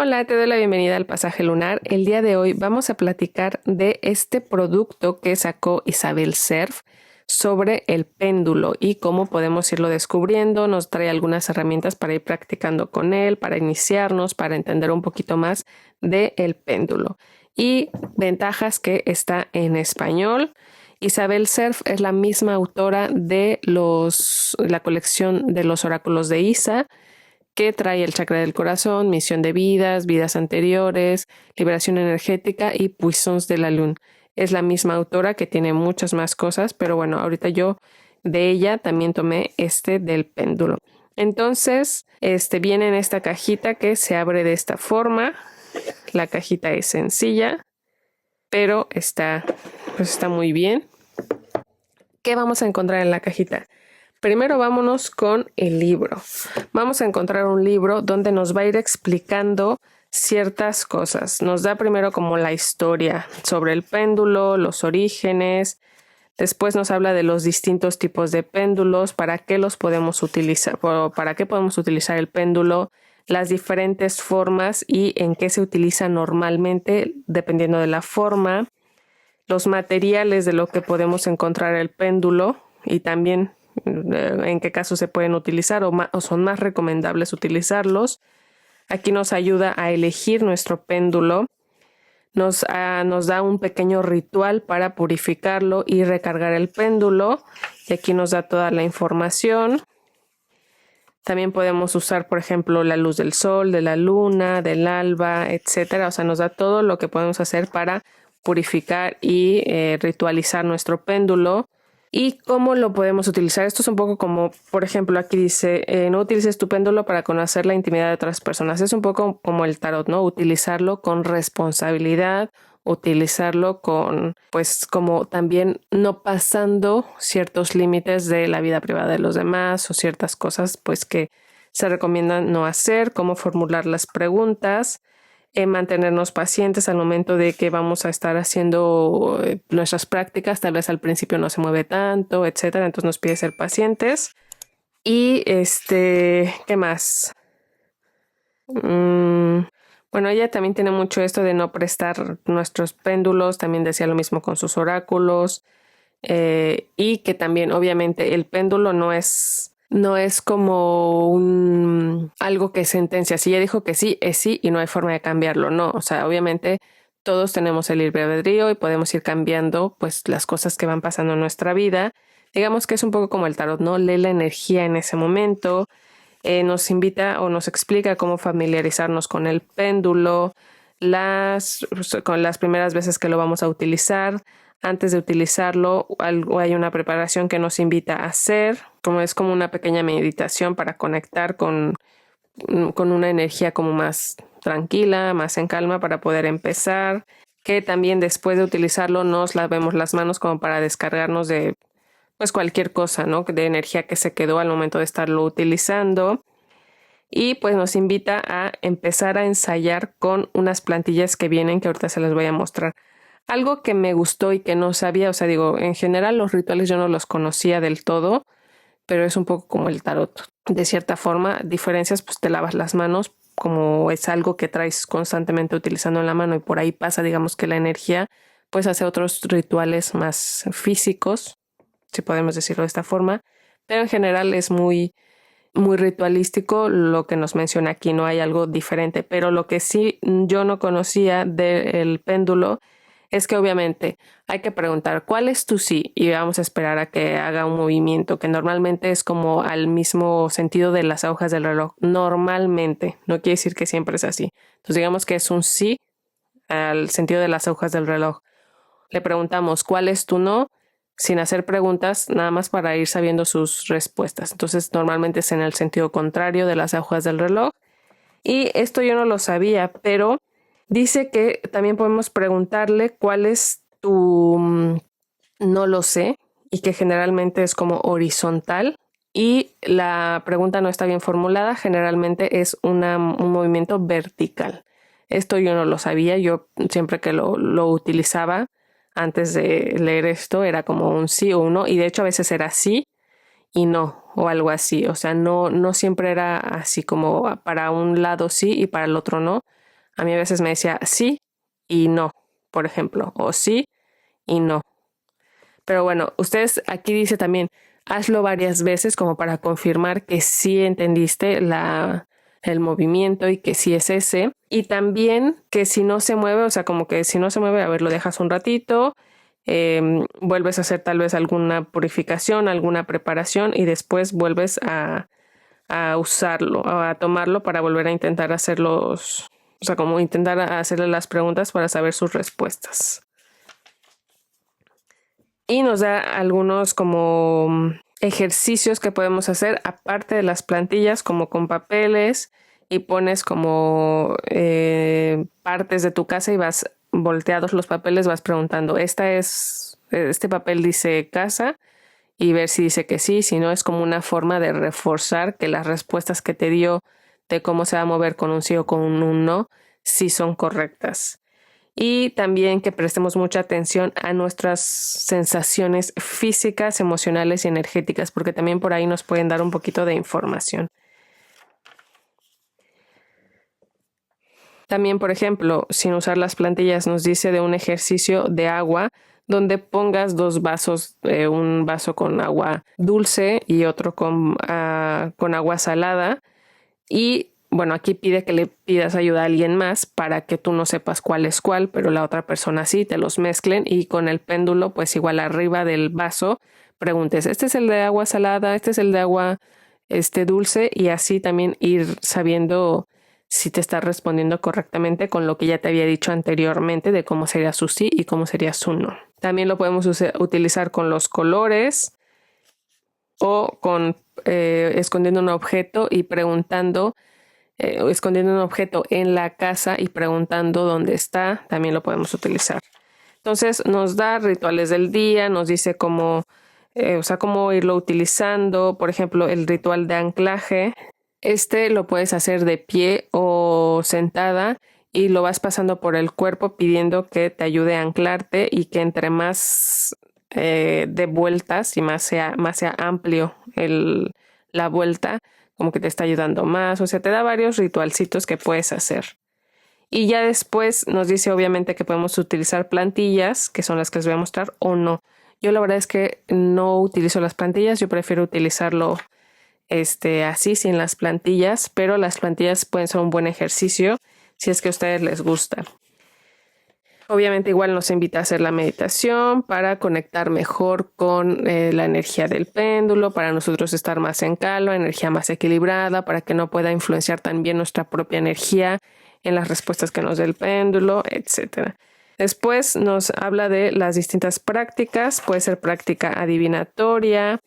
Hola, te doy la bienvenida al Pasaje Lunar. El día de hoy vamos a platicar de este producto que sacó Isabel Serf sobre el péndulo y cómo podemos irlo descubriendo. Nos trae algunas herramientas para ir practicando con él, para iniciarnos, para entender un poquito más del péndulo. Y ventajas que está en español. Isabel Serf es la misma autora de la colección de los oráculos de Isa, que trae el chakra del corazón, misión de vidas, vidas anteriores, liberación energética y puissance de la luna. Es la misma autora que tiene muchas más cosas, pero bueno, ahorita yo de ella también tomé este del péndulo. Entonces, viene en esta cajita que se abre de esta forma. La cajita es sencilla, pero está muy bien. ¿Qué vamos a encontrar en la cajita? Primero vámonos con el libro. Vamos a encontrar un libro donde nos va a ir explicando ciertas cosas. Nos da primero como la historia sobre el péndulo, los orígenes. Después nos habla de los distintos tipos de péndulos, para qué los podemos utilizar, para qué podemos utilizar el péndulo, las diferentes formas y en qué se utiliza normalmente dependiendo de la forma, los materiales de lo que podemos encontrar el péndulo y también en qué casos se pueden utilizar o son más recomendables utilizarlos. Aquí nos ayuda a elegir nuestro péndulo. Nos da un pequeño ritual para purificarlo y recargar el péndulo. Y aquí nos da toda la información. También podemos usar, por ejemplo, la luz del sol, de la luna, del alba, etcétera. O sea, nos da todo lo que podemos hacer para purificar y ritualizar nuestro péndulo. ¿Y cómo lo podemos utilizar? Esto es un poco como, por ejemplo, aquí dice, no utilices tu péndulo para conocer la intimidad de otras personas. Es un poco como el tarot, ¿no? Utilizarlo con responsabilidad, utilizarlo con, pues, como también no pasando ciertos límites de la vida privada de los demás o ciertas cosas, pues, que se recomiendan no hacer, cómo formular las preguntas. Mantenernos pacientes al momento de que vamos a estar haciendo nuestras prácticas. Tal vez al principio no se mueve tanto, etcétera. Entonces nos pide ser pacientes. Y ¿qué más? Bueno, ella también tiene mucho esto de no prestar nuestros péndulos. También decía lo mismo con sus oráculos. Y que también, obviamente, el péndulo no es como algo que sentencia. Si ella dijo que sí, es sí y no hay forma de cambiarlo. No, o sea, obviamente todos tenemos el libre albedrío y podemos ir cambiando pues las cosas que van pasando en nuestra vida. Digamos que es un poco como el tarot, ¿no? Lee la energía en ese momento, nos invita o nos explica cómo familiarizarnos con el péndulo, con las primeras veces que lo vamos a utilizar. Antes de utilizarlo, hay una preparación que nos invita a hacer, es como una pequeña meditación para conectar con una energía como más tranquila, más en calma para poder empezar. Que también después de utilizarlo nos lavemos las manos como para descargarnos de pues cualquier cosa, ¿no? De energía que se quedó al momento de estarlo utilizando. Y pues nos invita a empezar a ensayar con unas plantillas que vienen, que ahorita se las voy a mostrar. Algo que me gustó y que no sabía, o sea, digo, en general los rituales yo no los conocía del todo, pero es un poco como el tarot. De cierta forma, diferencias, pues te lavas las manos, como es algo que traes constantemente utilizando en la mano y por ahí pasa, digamos que la energía, pues hace otros rituales más físicos, si podemos decirlo de esta forma, pero en general es muy ritualístico lo que nos menciona aquí, no hay algo diferente, pero lo que sí yo no conocía del péndulo es que obviamente hay que preguntar cuál es tu sí y vamos a esperar a que haga un movimiento que normalmente es como al mismo sentido de las agujas del reloj. Normalmente, no quiere decir que siempre es así. Entonces digamos que es un sí al sentido de las agujas del reloj. Le preguntamos cuál es tu no sin hacer preguntas, nada más para ir sabiendo sus respuestas. Entonces normalmente es en el sentido contrario de las agujas del reloj. Y esto yo no lo sabía, pero dice que también podemos preguntarle cuál es tu no lo sé, y que generalmente es como horizontal. Y la pregunta no está bien formulada, generalmente es un movimiento vertical. Esto yo no lo sabía, yo siempre que lo utilizaba antes de leer esto era como un sí o un no, y de hecho a veces era sí y no, o algo así. O sea, no siempre era así como para un lado sí y para el otro no. A mí a veces me decía sí y no, por ejemplo, o sí y no. Pero bueno, ustedes aquí dice también, hazlo varias veces como para confirmar que sí entendiste el movimiento y que sí es ese. Y también que si no se mueve, o sea, como que si no se mueve, a ver, lo dejas un ratito, vuelves a hacer tal vez alguna purificación, alguna preparación y después vuelves a usarlo, a tomarlo para volver a intentar hacerlos, o sea, como intentar hacerle las preguntas para saber sus respuestas. Y nos da algunos como ejercicios que podemos hacer aparte de las plantillas, como con papeles, y pones como partes de tu casa y vas volteados los papeles, vas preguntando, este papel dice casa, y ver si dice que sí, si no, es como una forma de reforzar que las respuestas que te dio de cómo se va a mover con un sí o con un no, sí son correctas. Y también que prestemos mucha atención a nuestras sensaciones físicas, emocionales y energéticas, porque también por ahí nos pueden dar un poquito de información. También, por ejemplo, sin usar las plantillas, nos dice de un ejercicio de agua donde pongas 2 vasos, un vaso con agua dulce y otro con agua salada. Y bueno, aquí pide que le pidas ayuda a alguien más para que tú no sepas cuál es cuál, pero la otra persona sí, te los mezclen y con el péndulo, pues igual arriba del vaso, preguntes, este es el de agua salada, este es el de agua dulce, y así también ir sabiendo si te está respondiendo correctamente con lo que ya te había dicho anteriormente de cómo sería su sí y cómo sería su no. También lo podemos utilizar con los colores o con escondiendo un objeto y preguntando, escondiendo un objeto en la casa y preguntando dónde está, también lo podemos utilizar. Entonces nos da rituales del día, nos dice cómo irlo utilizando. Por ejemplo, el ritual de anclaje. Lo puedes hacer de pie o sentada y lo vas pasando por el cuerpo pidiendo que te ayude a anclarte y que entre más de vueltas y más sea amplio la vuelta, como que te está ayudando más. O sea, te da varios ritualcitos que puedes hacer. Y ya después nos dice obviamente que podemos utilizar plantillas, que son las que les voy a mostrar, o no. Yo la verdad es que no utilizo las plantillas, yo prefiero utilizarlo así sin las plantillas, pero las plantillas pueden ser un buen ejercicio si es que a ustedes les gusta. Obviamente igual nos invita a hacer la meditación para conectar mejor con la energía del péndulo, para nosotros estar más en calma, energía más equilibrada, para que no pueda influenciar también nuestra propia energía en las respuestas que nos dé el péndulo, etc. Después nos habla de las distintas prácticas, puede ser práctica adivinatoria,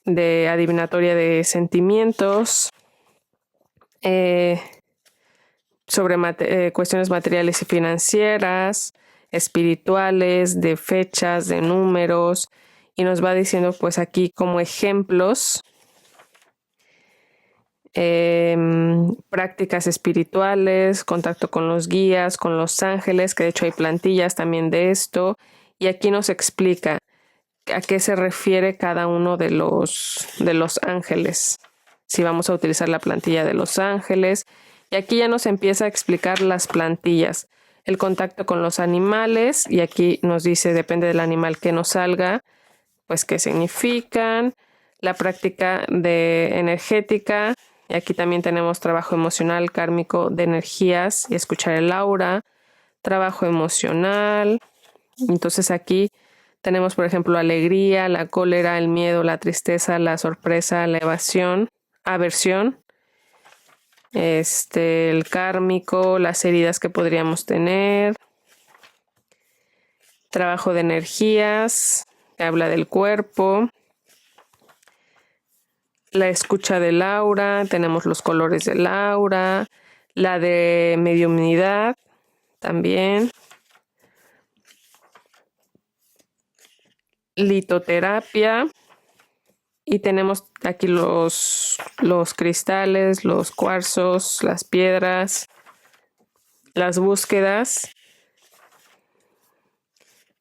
de sentimientos, sobre cuestiones materiales y financieras, espirituales, de fechas, de números, y nos va diciendo pues aquí como ejemplos prácticas espirituales, contacto con los guías, con los ángeles, que de hecho hay plantillas también de esto, y aquí nos explica a qué se refiere cada uno de los ángeles, si vamos a utilizar la plantilla de los ángeles. Y aquí ya nos empieza a explicar las plantillas, el contacto con los animales, y aquí nos dice, depende del animal que nos salga, pues qué significan, la práctica de energética, y aquí también tenemos trabajo emocional, kármico, de energías y escuchar el aura, trabajo emocional. Entonces aquí tenemos, por ejemplo, alegría, la cólera, el miedo, la tristeza, la sorpresa, la aversión, el kármico, las heridas que podríamos tener, trabajo de energías, que habla del cuerpo, la escucha del aura, tenemos los colores del aura, la de mediumnidad también, litoterapia, y tenemos aquí los cristales, los cuarzos, las piedras, las búsquedas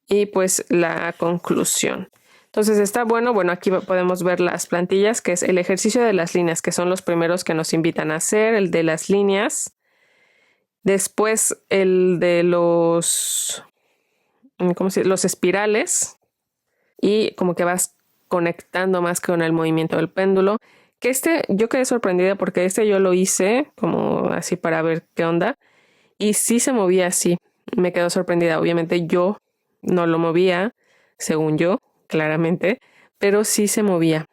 y pues la conclusión. Entonces está bueno, aquí podemos ver las plantillas, que es el ejercicio de las líneas, que son los primeros que nos invitan a hacer, el de las líneas. Después el de los, los espirales, y como que vas conectando más con el movimiento del péndulo. Que yo quedé sorprendida porque yo lo hice como así para ver qué onda. Y sí se movía así. Me quedó sorprendida. Obviamente yo no lo movía, según yo, claramente, pero sí se movía.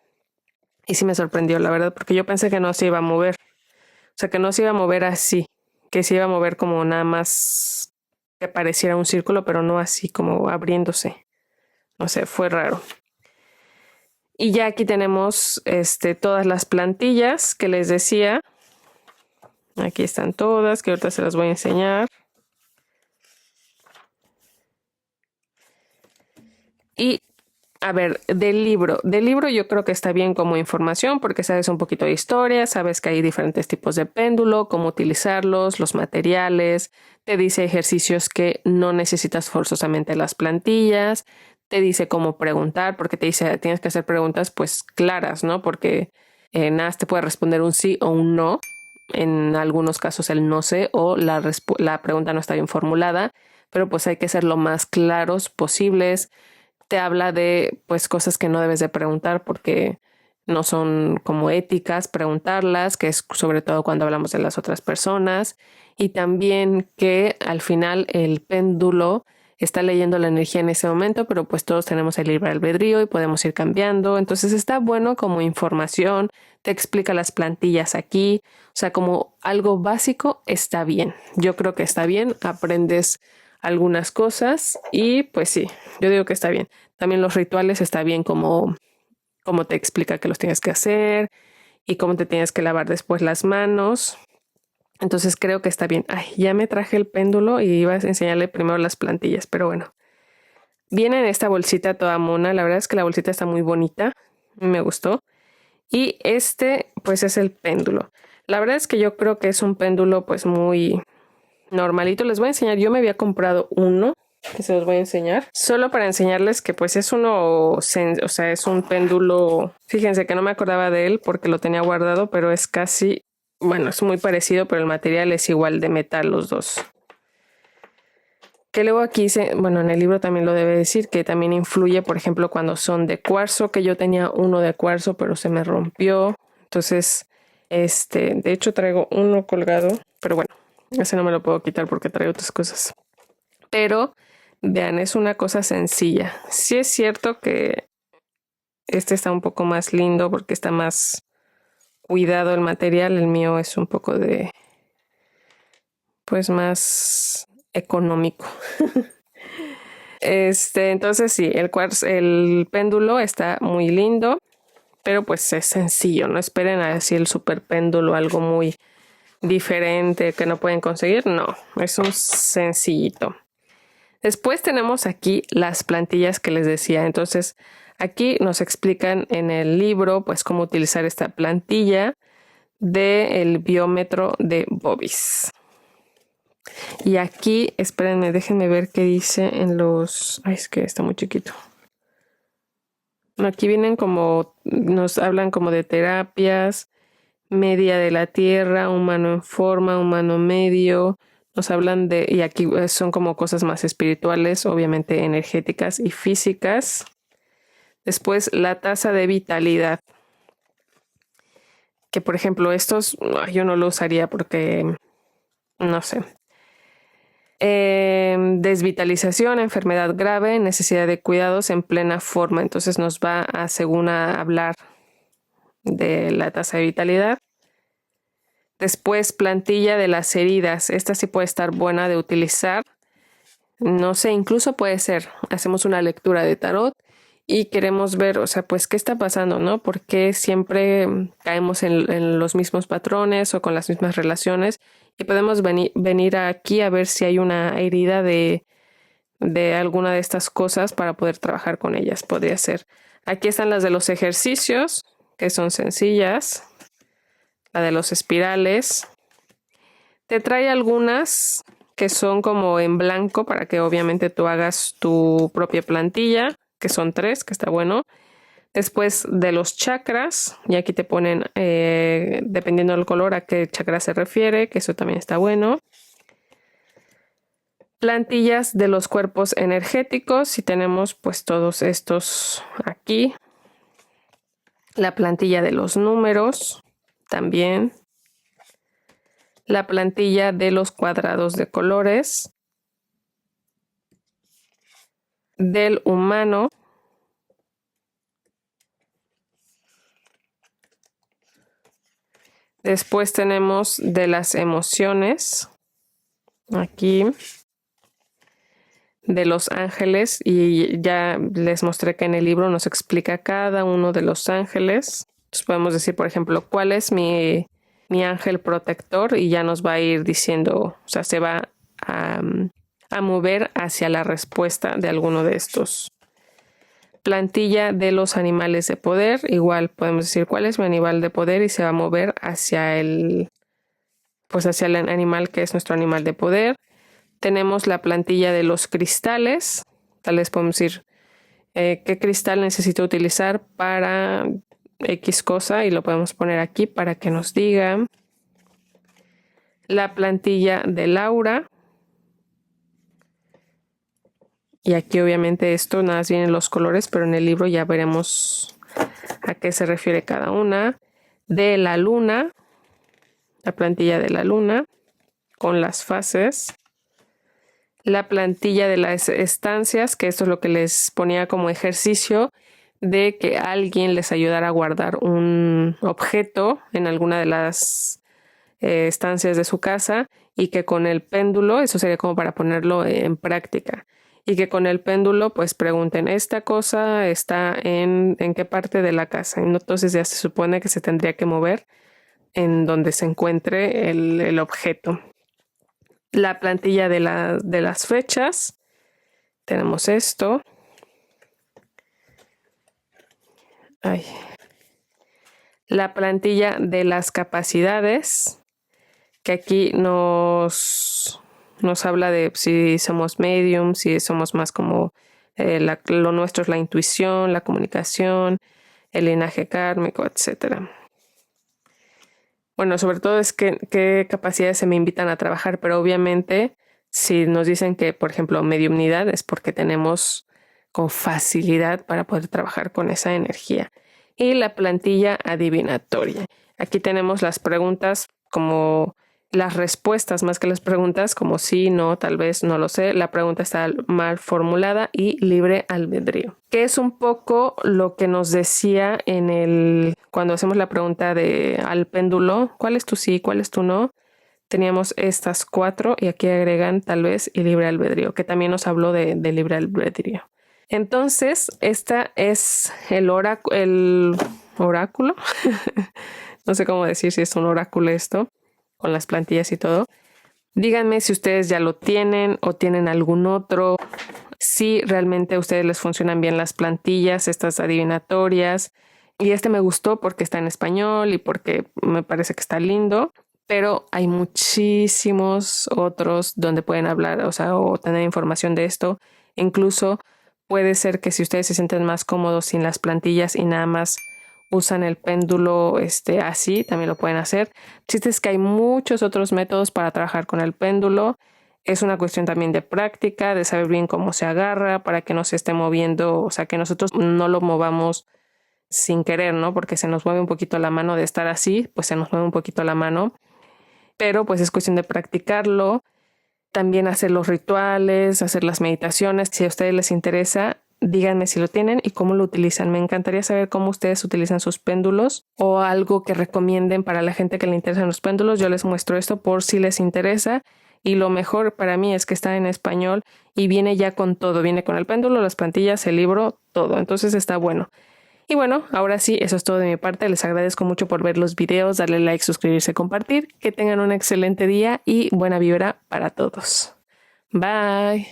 Y sí me sorprendió, la verdad, porque yo pensé que no se iba a mover. O sea, que no se iba a mover así, que se iba a mover como nada más que pareciera un círculo, pero no así como abriéndose. No sé, fue raro. Y ya aquí tenemos todas las plantillas que les decía. Aquí están todas, que ahorita se las voy a enseñar. Y a ver, del libro yo creo que está bien como información porque sabes un poquito de historia, sabes que hay diferentes tipos de péndulo, cómo utilizarlos, los materiales, te dice ejercicios que no necesitas forzosamente las plantillas, te dice cómo preguntar porque te dice tienes que hacer preguntas pues claras, ¿no? Porque nada te puede responder un sí o un no, en algunos casos el no sé o la pregunta no está bien formulada, pero pues hay que ser lo más claros posibles. Te habla de pues cosas que no debes de preguntar porque no son como éticas preguntarlas, que es sobre todo cuando hablamos de las otras personas, y también que al final el péndulo está leyendo la energía en ese momento, pero pues todos tenemos el libre albedrío y podemos ir cambiando. Entonces está bueno como información, te explica las plantillas aquí, o sea, como algo básico está bien. Yo creo que está bien, aprendes algunas cosas y pues sí, yo digo que está bien. También los rituales está bien como te explica que los tienes que hacer y cómo te tienes que lavar después las manos. Entonces creo que está bien. Ay, ya me traje el péndulo y iba a enseñarle primero las plantillas, pero bueno. Viene en esta bolsita toda mona. La verdad es que la bolsita está muy bonita. Me gustó. Y pues es el péndulo. La verdad es que yo creo que es un péndulo pues muy normalito. Les voy a enseñar. Yo me había comprado uno que se los voy a enseñar. Solo para enseñarles que pues es o sea, es un péndulo. Fíjense que no me acordaba de él porque lo tenía guardado, pero es casi, bueno, es muy parecido, pero el material es igual de metal los dos. Que luego aquí bueno, en el libro también lo debe decir, que también influye, por ejemplo, cuando son de cuarzo, que yo tenía uno de cuarzo, pero se me rompió. Entonces, de hecho traigo uno colgado, pero bueno, ese no me lo puedo quitar porque traigo otras cosas. Pero, vean, es una cosa sencilla. Sí es cierto que este está un poco más lindo porque está más cuidado el material. El mío es un poco pues más económico. Entonces sí, el péndulo está muy lindo, pero pues es sencillo. No esperen a decir el super péndulo, algo muy diferente que no pueden conseguir. No, es un sencillito. Después tenemos aquí las plantillas que les decía. Entonces aquí nos explican en el libro pues cómo utilizar esta plantilla del biómetro de Bovis. Y aquí, espérenme, déjenme ver qué dice en los... Ay, es que está muy chiquito. Aquí vienen nos hablan como de terapias, media de la tierra, humano en forma, humano medio. Nos hablan y aquí son como cosas más espirituales, obviamente energéticas y físicas. Después la tasa de vitalidad. Que por ejemplo estos yo no lo usaría porque, no sé. Desvitalización, enfermedad grave, necesidad de cuidados en plena forma. Entonces nos va según a hablar de la tasa de vitalidad. Después, plantilla de las heridas. Esta sí puede estar buena de utilizar. No sé, incluso puede ser. Hacemos una lectura de tarot y queremos ver, o sea, pues qué está pasando, ¿no? ¿Por qué siempre caemos en los mismos patrones o con las mismas relaciones? Y podemos venir aquí a ver si hay una herida de alguna de estas cosas para poder trabajar con ellas. Podría ser. Aquí están las de los ejercicios, que son sencillas. La de los espirales. Te trae algunas que son como en blanco para que obviamente tú hagas tu propia plantilla, que son 3, que está bueno. Después de los chakras, y aquí te ponen, dependiendo del color, a qué chakra se refiere, que eso también está bueno. Plantillas de los cuerpos energéticos y tenemos pues todos estos aquí. La plantilla de los números también. La plantilla de los cuadrados de colores. Del humano. Después tenemos de las emociones. Aquí. De los ángeles, y ya les mostré que en el libro nos explica cada uno de los ángeles. Entonces podemos decir, por ejemplo, cuál es mi ángel protector, y ya nos va a ir diciendo, o sea, se va a mover hacia la respuesta de alguno de estos. Plantilla de los animales de poder, igual podemos decir cuál es mi animal de poder y se va a mover hacia hacia el animal que es nuestro animal de poder. Tenemos la plantilla de los cristales. Tal vez podemos decir qué cristal necesito utilizar para X cosa y lo podemos poner aquí para que nos diga. La plantilla del aura. Y aquí obviamente esto nada más vienen los colores, pero en el libro ya veremos a qué se refiere cada una. De la luna. La plantilla de la luna con las fases. La plantilla de las estancias, que esto es lo que les ponía como ejercicio de que alguien les ayudara a guardar un objeto en alguna de las estancias de su casa, y que con el péndulo, eso sería como para ponerlo en práctica, y que con el péndulo pues pregunten, ¿esta cosa está en qué parte de la casa? Y entonces ya se supone que se tendría que mover en donde se encuentre el objeto. La plantilla de las fechas. Tenemos esto. La plantilla de las capacidades, que aquí nos habla de si somos medium, si somos más como lo nuestro es la intuición, la comunicación, el linaje kármico, etc. Bueno, sobre todo es qué capacidades se me invitan a trabajar, pero obviamente si nos dicen que, por ejemplo, mediumnidad, es porque tenemos con facilidad para poder trabajar con esa energía. Y la plantilla adivinatoria. Aquí tenemos las preguntas como las respuestas más que las preguntas, como sí, no, tal vez, no lo sé. La pregunta está mal formulada y libre albedrío, que es un poco lo que nos decía cuando hacemos la pregunta al péndulo, ¿cuál es tu sí, cuál es tu no? Teníamos estas 4 y aquí agregan tal vez y libre albedrío, que también nos habló de libre albedrío. Entonces, esta es el oráculo. No sé cómo decir si es un oráculo esto, con las plantillas y todo. Díganme si ustedes ya lo tienen o tienen algún otro. Si realmente a ustedes les funcionan bien las plantillas, estas adivinatorias. Y este me gustó porque está en español y porque me parece que está lindo. Pero hay muchísimos otros donde pueden hablar, o tener información de esto. Incluso puede ser que si ustedes se sienten más cómodos sin las plantillas y nada más usan el péndulo así, también lo pueden hacer. El chiste es que hay muchos otros métodos para trabajar con el péndulo. Es una cuestión también de práctica, de saber bien cómo se agarra para que no se esté moviendo, o sea, que nosotros no lo movamos sin querer, ¿no? Porque se nos mueve un poquito la mano de estar así, pues se nos mueve un poquito la mano. Pero pues es cuestión de practicarlo. También hacer los rituales, hacer las meditaciones. Si a ustedes les interesa, díganme si lo tienen y cómo lo utilizan. Me encantaría saber cómo ustedes utilizan sus péndulos o algo que recomienden para la gente que le interesan los péndulos. Yo les muestro esto por si les interesa. Y lo mejor para mí es que está en español y viene ya con todo. Viene con el péndulo, las plantillas, el libro, todo. Entonces está bueno. Y bueno, ahora sí, eso es todo de mi parte. Les agradezco mucho por ver los videos, darle like, suscribirse, compartir. Que tengan un excelente día y buena vibra para todos. Bye.